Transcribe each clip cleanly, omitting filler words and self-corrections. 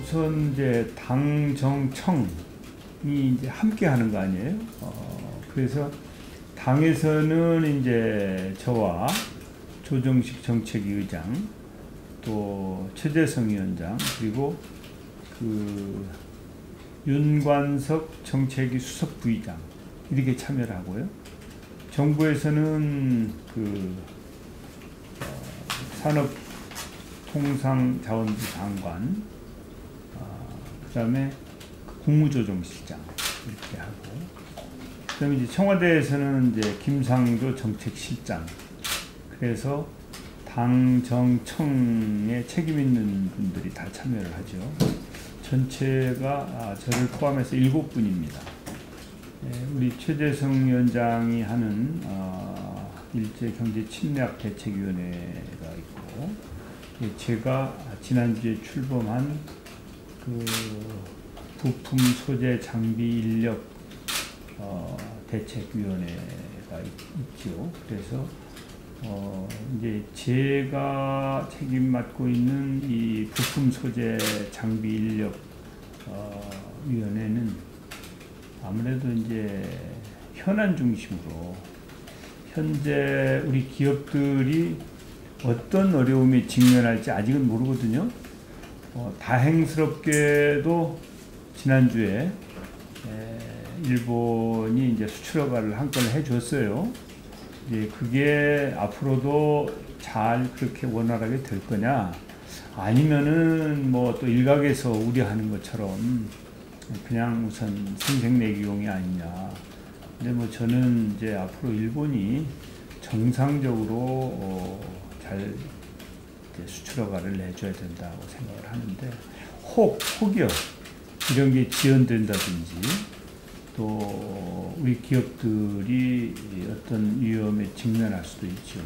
우선 이제 당, 정, 청이 이제 함께 하는 거 아니에요? 그래서 당에서는 이제 저와 조정식 정책위 의장, 또 최재성 위원장, 그리고 그 윤관석 정책위 수석 부의장 이렇게 참여를 하고요. 정부에서는 그 산업통상자원부 장관, 그 다음에 국무조정실장 이렇게 하고, 그 다음에 이제 청와대에서는 이제 김상조 정책실장. 그래서 당, 정, 청에 책임 있는 분들이 다 참여를 하죠. 전체가 저를 포함해서 7분입니다. 우리 최재성 위원장이 하는 일제경제침략대책위원회가 있고, 제가 지난주에 출범한 그 부품, 소재, 장비, 인력 대책위원회가 있죠. 그래서 이제 제가 책임 맡고 있는 이 부품, 소재, 장비, 인력 위원회는 아무래도 이제 현안 중심으로 현재 우리 기업들이 어떤 어려움에 직면할지 아직은 모르거든요. 다행스럽게도 지난주에 일본이 이제 수출 허가를 한 건을 해줬어요. 이제 그게 앞으로도 잘 그렇게 원활하게 될 거냐, 아니면은 뭐 또 일각에서 우려하는 것처럼 그냥 우선 생색내기용이 아니냐. 근데 뭐 저는 이제 앞으로 일본이 정상적으로 잘 이제 수출 허가를 내줘야 된다고 생각을 하는데, 혹여 이런 게 지연된다든지 또 우리 기업들이 어떤 위험에 직면할 수도 있죠.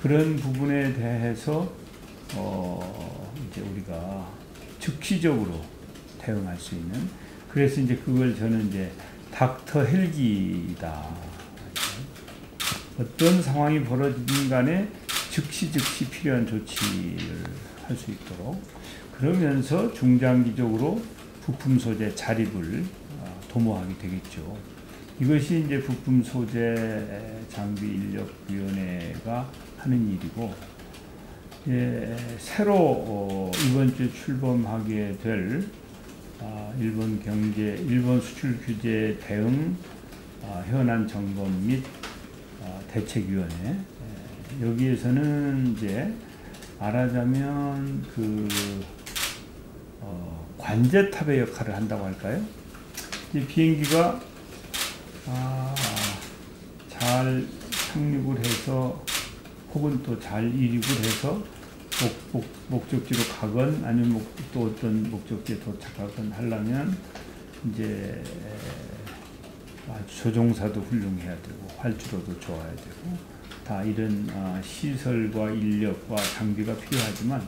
그런 부분에 대해서 이제 우리가 즉시적으로 대응할 수 있는, 그래서 이제 그걸 저는 이제 닥터 헬기다. 어떤 상황이 벌어지든 간에 즉시 필요한 조치를 할 수 있도록, 그러면서 중장기적으로 부품 소재 자립을 도모하게 되겠죠. 이것이 이제 부품 소재 장비 인력 위원회가 하는 일이고, 새로 이번 주 출범하게 될 일본 수출 규제 대응 현안 점검 및 대책위원회, 여기에서는 이제 말하자면 그 관제탑의 역할을 한다고 할까요? 이 비행기가 잘 착륙을 해서 혹은 또 잘 이륙을 해서 목적지로 가건 아니면 또 어떤 목적지에 도착하건 하려면 이제 조종사도 훌륭해야 되고 활주로도 좋아야 되고 다 이런 시설과 인력과 장비가 필요하지만,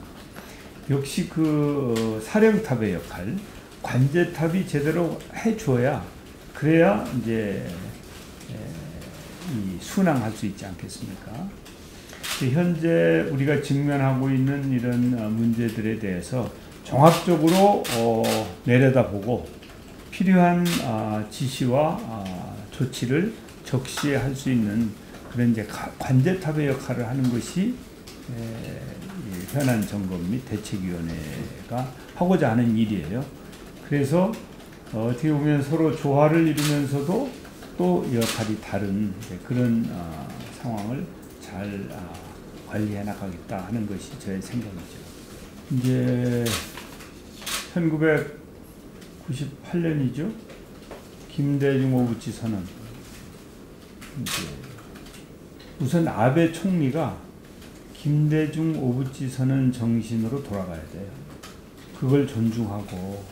역시 그 사령탑의 역할, 관제탑이 제대로 해줘야, 그래야 이제 순항할 수 있지 않겠습니까? 현재 우리가 직면하고 있는 이런 문제들에 대해서 종합적으로 내려다보고 필요한 지시와 조치를 적시에 할 수 있는 그런 이제 관제탑의 역할을 하는 것이 현안 점검 및 대책위원회가 하고자 하는 일이에요. 그래서 어떻게 보면 서로 조화를 이루면서도 또 역할이 다른 그런 상황을 잘 관리해 나가겠다 하는 것이 저의 생각이죠. 이제 1998년이죠. 김대중 오부치 선언. 우선 아베 총리가 김대중 오부치 선언 정신으로 돌아가야 돼요. 그걸 존중하고,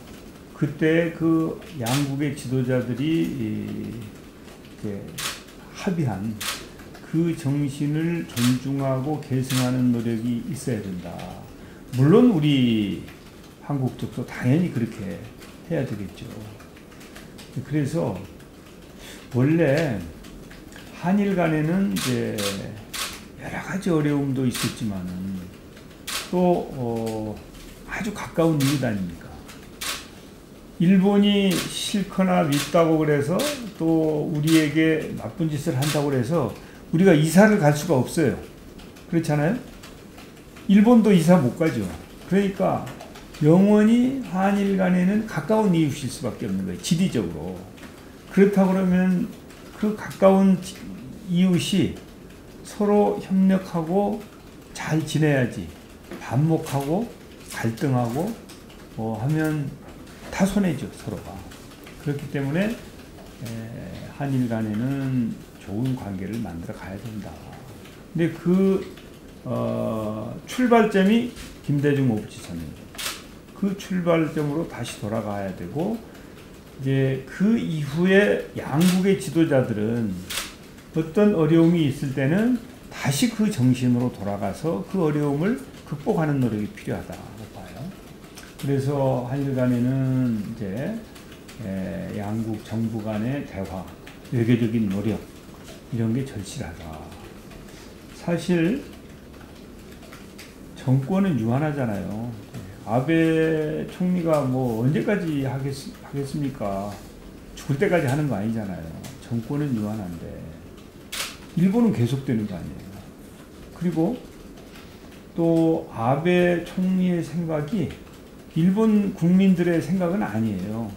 그때 그 양국의 지도자들이 합의한 그 정신을 존중하고 계승하는 노력이 있어야 된다. 물론 우리 한국 쪽도 당연히 그렇게 해야 되겠죠. 그래서 원래 한일 간에는 이제 여러 가지 어려움도 있었지만은 또 아주 가까운 이웃 아닙니까? 일본이 싫거나 밉다고 그래서 또 우리에게 나쁜 짓을 한다고 그래서 우리가 이사를 갈 수가 없어요. 그렇잖아요? 일본도 이사 못 가죠. 그러니까 영원히 한일 간에는 가까운 이웃일 수밖에 없는 거예요. 지리적으로. 그렇다고 그러면 그 가까운 이웃이 서로 협력하고 잘 지내야지. 반목하고 갈등하고 하면 다 손해죠, 서로가. 그렇기 때문에 한일 간에는 좋은 관계를 만들어 가야 된다. 근데 그 출발점이 김대중 오부지선입니다. 그 출발점으로 다시 돌아가야 되고, 이제 그 이후에 양국의 지도자들은 어떤 어려움이 있을 때는 다시 그 정신으로 돌아가서 그 어려움을 극복하는 노력이 필요하다고 봐요. 그래서 한일 간에는 이제 양국 정부 간의 대화, 외교적인 노력 이런 게 절실하다. 사실 정권은 유한하잖아요. 아베 총리가 뭐 언제까지 하겠습니까? 죽을 때까지 하는 거 아니잖아요. 정권은 유한한데 일본은 계속되는 거 아니에요. 그리고 또 아베 총리의 생각이 일본 국민들의 생각은 아니에요.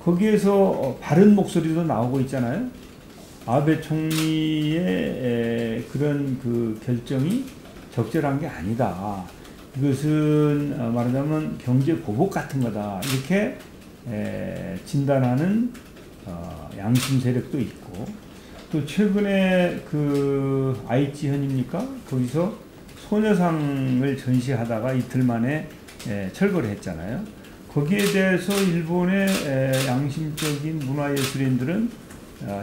거기에서 바른 목소리도 나오고 있잖아요. 아베 총리의 그런 그 결정이 적절한 게 아니다. 이것은 말하자면 경제 보복 같은 거다. 이렇게 진단하는 양심 세력도 있고, 또 최근에 그 아이치현입니까? 거기서 소녀상을 전시하다가 이틀 만에 철거를 했잖아요. 거기에 대해서 일본의 양심적인 문화예술인들은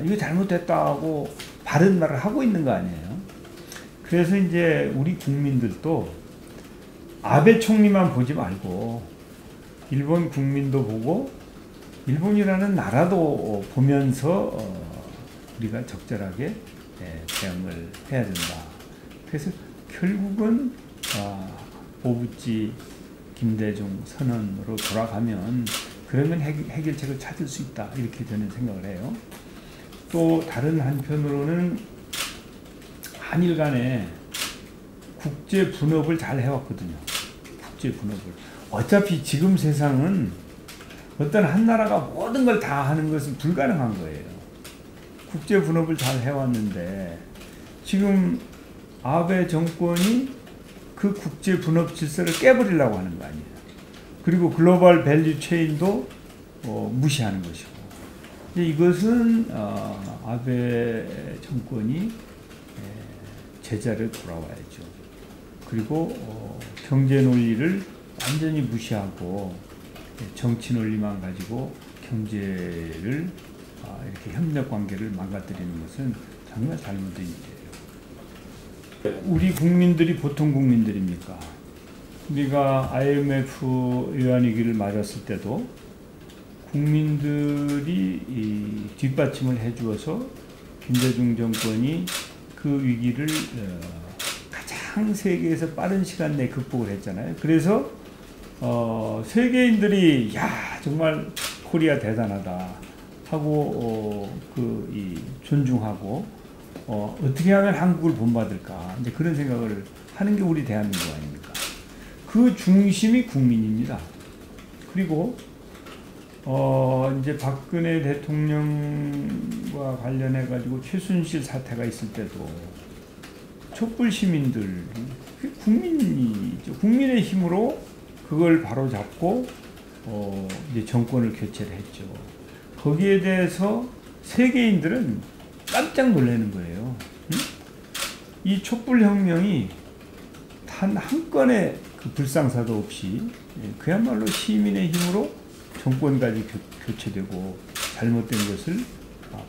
이거 잘못됐다고 바른 말을 하고 있는 거 아니에요. 그래서 이제 우리 국민들도 아베 총리만 보지 말고 일본 국민도 보고 일본이라는 나라도 보면서 우리가 적절하게 대응을 해야 된다. 그래서 결국은 오부지 김대중 선언으로 돌아가면 그러면 해결책을 찾을 수 있다. 이렇게 저는 생각을 해요. 또 다른 한편으로는 한일 간에 국제 분업을 잘 해왔거든요. 국제 분업을. 어차피 지금 세상은 어떤 한 나라가 모든 걸 다 하는 것은 불가능한 거예요. 국제 분업을 잘 해왔는데 지금 아베 정권이 그 국제 분업 질서를 깨버리려고 하는 거 아니에요. 그리고 글로벌 밸류 체인도 무시하는 것이고. 이것은 아베 정권이 제자리에 돌아와야죠. 그리고 경제 논리를 완전히 무시하고 정치 논리만 가지고 경제를 이렇게 협력 관계를 망가뜨리는 것은 정말 잘못된 일이에요. 우리 국민들이 보통 국민들입니까? 우리가 IMF 외환위기를 맞았을 때도 국민들이 뒷받침을 해주어서 김대중 정권이 그 위기를 가장 세계에서 빠른 시간 내에 극복을 했잖아요. 그래서 세계인들이 야 정말 코리아 대단하다 하고 존중하고 어떻게 하면 한국을 본받을까 이제 그런 생각을 하는 게 우리 대한민국 아닙니까? 그 중심이 국민입니다. 그리고 이제 박근혜 대통령과 관련해 가지고 최순실 사태가 있을 때도 촛불 시민들 국민이죠. 국민의 힘으로 그걸 바로 잡고 이제 정권을 교체를 했죠. 거기에 대해서 세계인들은 깜짝 놀라는 거예요. 응? 이 촛불 혁명이 단 한 건의 그 불상사도 없이 그야말로 시민의 힘으로 정권까지 교체되고 잘못된 것을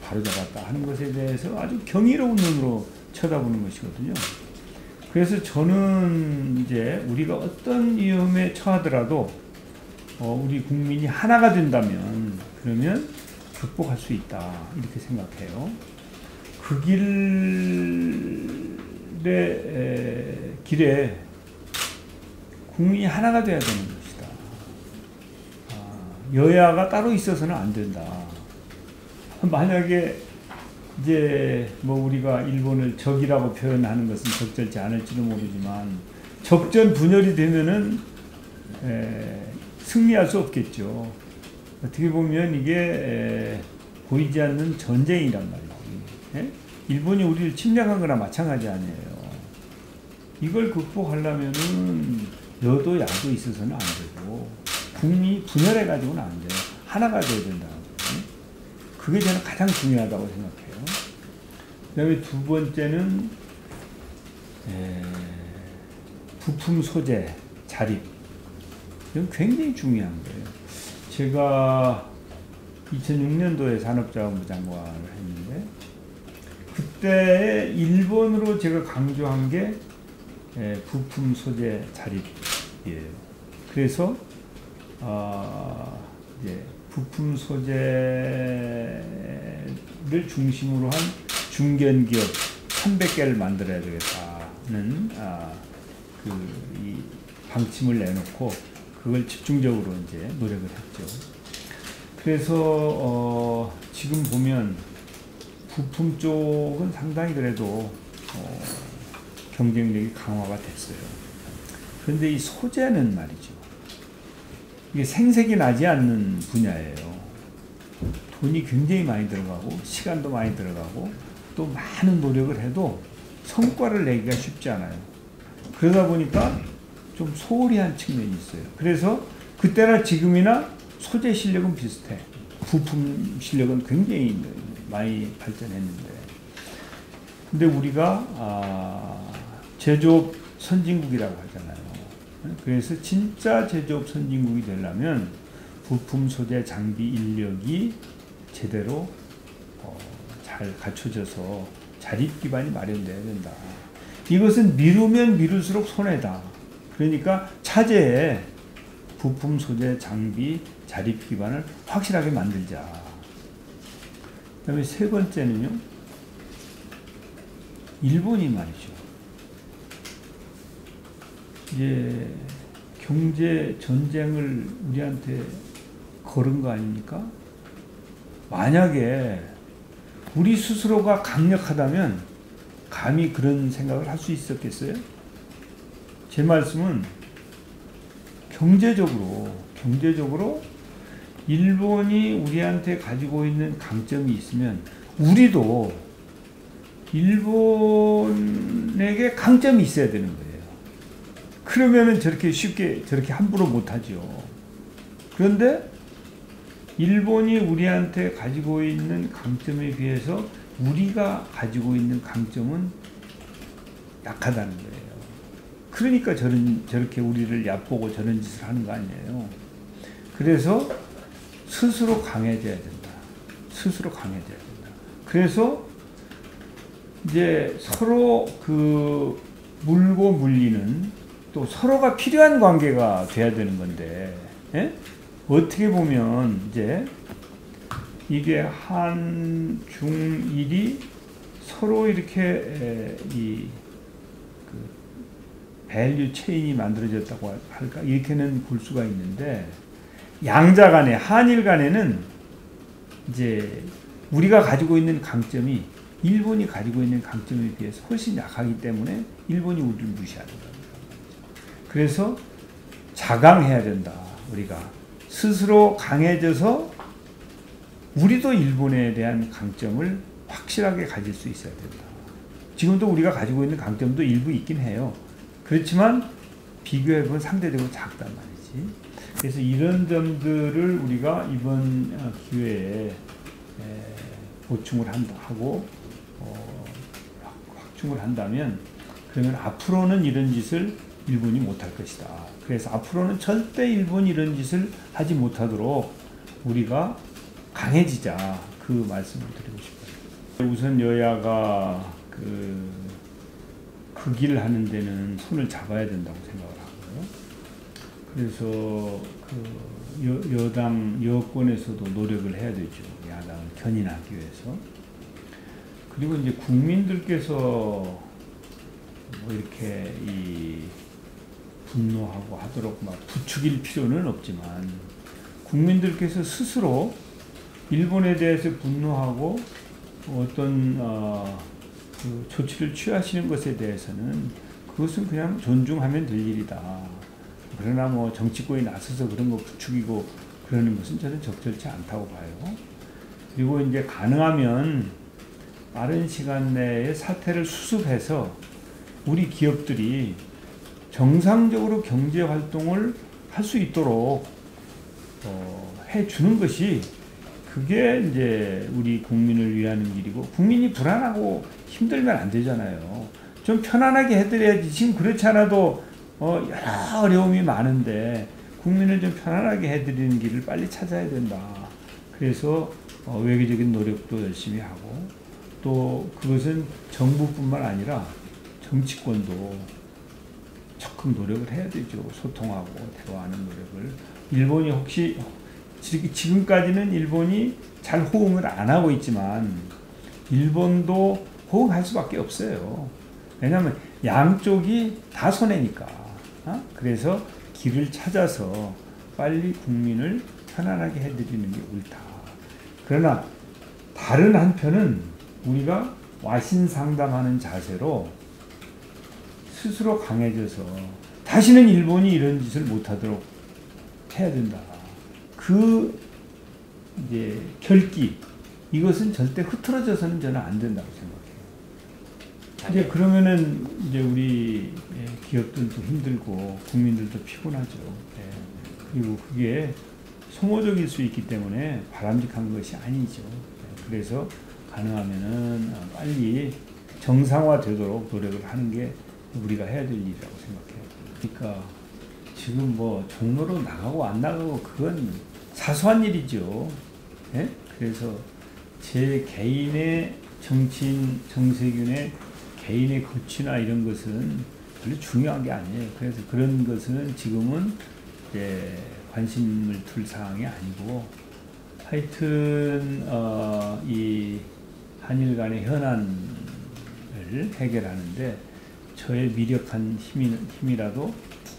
바로잡았다 하는 것에 대해서 아주 경이로운 눈으로 쳐다보는 것이거든요. 그래서 저는 이제 우리가 어떤 위험에 처하더라도 우리 국민이 하나가 된다면 그러면 극복할 수 있다 이렇게 생각해요. 그 길에 국민이 하나가 돼야 되는 것이다. 여야가 따로 있어서는 안 된다. 만약에 이제 뭐 우리가 일본을 적이라고 표현하는 것은 적절치 않을지도 모르지만 적전 분열이 되면은 승리할 수 없겠죠. 어떻게 보면 이게 보이지 않는 전쟁이란 말이죠. 예? 일본이 우리를 침략한 거나 마찬가지 아니에요. 이걸 극복하려면은 여도 야도 있어서는 안 되고 국민이 분열해 가지고는 안 돼요. 하나가 돼야 된다. 그게 저는 가장 중요하다고 생각해요. 그 다음에 두 번째는 부품 소재 자립. 이건 굉장히 중요한 거예요. 제가 2006년도에 산업자원부 장관을 했는데 그때 일본으로 제가 강조한 게 부품 소재 자립이에요. 그래서 이제 부품 소재를 중심으로 한 중견기업 300개를 만들어야 되겠다는 이 방침을 내놓고 그걸 집중적으로 이제 노력을 했죠. 그래서 지금 보면 부품 쪽은 상당히 그래도 경쟁력이 강화가 됐어요. 그런데 이 소재는 말이죠. 이게 생색이 나지 않는 분야예요. 돈이 굉장히 많이 들어가고 시간도 많이 들어가고 또 많은 노력을 해도 성과를 내기가 쉽지 않아요. 그러다 보니까 좀 소홀히 한 측면이 있어요. 그래서 그때나 지금이나 소재 실력은 비슷해. 부품 실력은 굉장히 많이 발전했는데 근데 우리가 제조업 선진국이라고 하잖아요. 그래서 진짜 제조업 선진국이 되려면 부품 소재 장비 인력이 제대로 잘 갖춰져서 자립 기반이 마련돼야 된다. 이것은 미루면 미룰수록 손해다. 그러니까 차제에 부품 소재 장비 자립 기반을 확실하게 만들자. 그 다음에 세 번째는요. 일본이 말이죠. 이제 경제 전쟁을 우리한테 걸은 거 아닙니까? 만약에 우리 스스로가 강력하다면 감히 그런 생각을 할 수 있었겠어요? 제 말씀은 경제적으로 일본이 우리한테 가지고 있는 강점이 있으면 우리도 일본에게 강점이 있어야 되는 거예요. 그러면은 저렇게 쉽게 저렇게 함부로 못하죠. 그런데 일본이 우리한테 가지고 있는 강점에 비해서 우리가 가지고 있는 강점은 약하다는 거예요. 그러니까 저렇게 우리를 얕보고 저런 짓을 하는 거 아니에요. 그래서 스스로 강해져야 된다. 스스로 강해져야 된다. 그래서 이제 서로 그 물고 물리는 또 서로가 필요한 관계가 돼야 되는 건데, 예? 어떻게 보면 이제 이게 한, 중, 일이 서로 이렇게 밸류 체인이 만들어졌다고 할까? 이렇게는 볼 수가 있는데, 양자 간에, 한일 간에는 이제 우리가 가지고 있는 강점이 일본이 가지고 있는 강점에 비해서 훨씬 약하기 때문에 일본이 우리를 무시하는 겁니다. 그래서 자강해야 된다. 우리가 스스로 강해져서 우리도 일본에 대한 강점을 확실하게 가질 수 있어야 된다. 지금도 우리가 가지고 있는 강점도 일부 있긴 해요. 그렇지만 비교해보면 상대적으로 작단 말이지. 그래서 이런 점들을 우리가 이번 기회에 보충을 하고 확충을 한다면 그러면 앞으로는 이런 짓을 일본이 못할 것이다. 그래서 앞으로는 절대 일본이 이런 짓을 하지 못하도록 우리가 강해지자. 그 말씀을 드리고 싶어요. 우선 여야가 그 길을 하는 데는 손을 잡아야 된다고 생각을 하고요. 그래서 그 여권에서도 노력을 해야 되죠. 야당을 견인하기 위해서. 그리고 이제 국민들께서 뭐 이렇게 분노하고 하도록 막 부추길 필요는 없지만 국민들께서 스스로 일본에 대해서 분노하고 어떤 그 조치를 취하시는 것에 대해서는 그것은 그냥 존중하면 될 일이다. 그러나 뭐 정치권이 나서서 그런 거 부추기고 그러는 것은 저는 적절치 않다고 봐요. 그리고 이제 가능하면 빠른 시간 내에 사태를 수습해서 우리 기업들이 정상적으로 경제 활동을 할 수 있도록 해주는 것이 그게 이제 우리 국민을 위하는 일이고, 국민이 불안하고 힘들면 안 되잖아요. 좀 편안하게 해드려야지. 지금 그렇지 않아도 여러 어려움이 많은데 국민을 좀 편안하게 해드리는 길을 빨리 찾아야 된다. 그래서 외교적인 노력도 열심히 하고, 또 그것은 정부뿐만 아니라 정치권도 적극 노력을 해야 되죠. 소통하고 대화하는 노력을. 일본이 혹시 지금까지는 일본이 잘 호응을 안 하고 있지만 일본도 호응할 수밖에 없어요. 왜냐하면 양쪽이 다 손해니까. 그래서 길을 찾아서 빨리 국민을 편안하게 해드리는 게 옳다. 그러나 다른 한편은 우리가 와신상담하는 자세로 스스로 강해져서 다시는 일본이 이런 짓을 못하도록 해야 된다. 그 이제 결기, 이것은 절대 흐트러져서는 저는 안 된다고 생각해요. 이제 그러면은 이제 우리 기업들도 힘들고 국민들도 피곤하죠. 그리고 그게 소모적일 수 있기 때문에 바람직한 것이 아니죠. 그래서 가능하면은 빨리 정상화되도록 노력을 하는 게 우리가 해야 될 일이라고 생각해요. 그러니까 지금 뭐 종로로 나가고 안 나가고 그건 사소한 일이죠. 예? 그래서 제 개인의 정치인 정세균의 개인의 거취나 이런 것은 별로 중요한 게 아니에요. 그래서 그런 것은 지금은 이제 관심을 둘 사항이 아니고, 하여튼 이 한일 간의 현안을 해결하는데 저의 미력한 힘이라도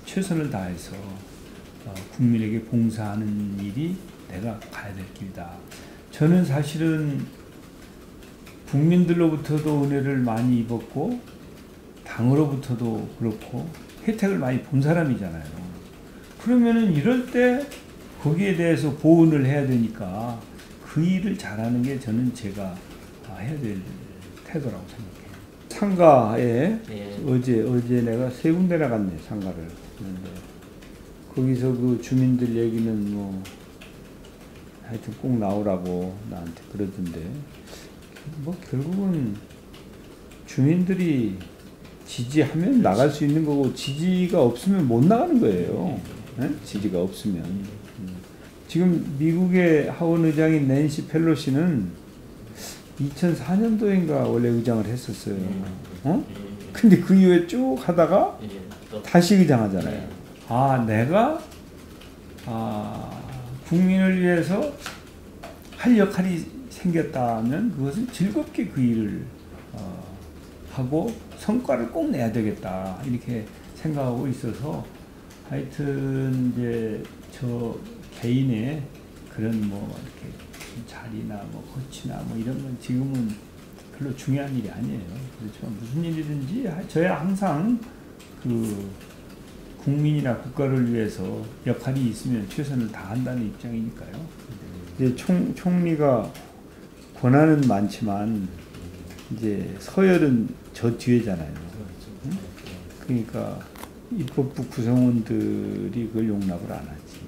최선을 다해서 국민에게 봉사하는 일이 내가 가야 될 길이다. 저는 사실은 국민들로부터도 은혜를 많이 입었고 당으로부터도 그렇고 혜택을 많이 본 사람이잖아요. 그러면은 이럴 때 거기에 대해서 보은을 해야 되니까 그 일을 잘하는 게 저는 제가 해야 될 태도라고 생각해요. 상가에 어제 내가 3군데나 갔네, 상가를. 거기서 그 주민들 얘기는 뭐 하여튼 꼭 나오라고 나한테 그러던데, 뭐 결국은 주민들이 지지하면 나갈 수 있는 거고 지지가 없으면 못 나가는 거예요. 네? 지지가 없으면. 지금 미국의 하원 의장인 낸시 펠로시는 2004년도인가 원래 의장을 했었어요. 근데 그 이후에 쭉 하다가 다시 의장하잖아요. 내가 국민을 위해서 할 역할이 생겼다면 그것은 즐겁게 그 일을 하고 성과를 꼭 내야 되겠다, 이렇게 생각하고 있어서 하여튼 이제 저 개인의 그런 뭐 이렇게 자리나 뭐 거치나 뭐 이런 건 지금은 별로 중요한 일이 아니에요. 그렇지만 무슨 일이든지 저야 항상 그 국민이나 국가를 위해서 역할이 있으면 최선을 다한다는 입장이니까요. 이제 총리가 권한은 많지만 이제 서열은 저 뒤에잖아요. 그러니까 입법부 구성원들이 그걸 용납을 안 하지.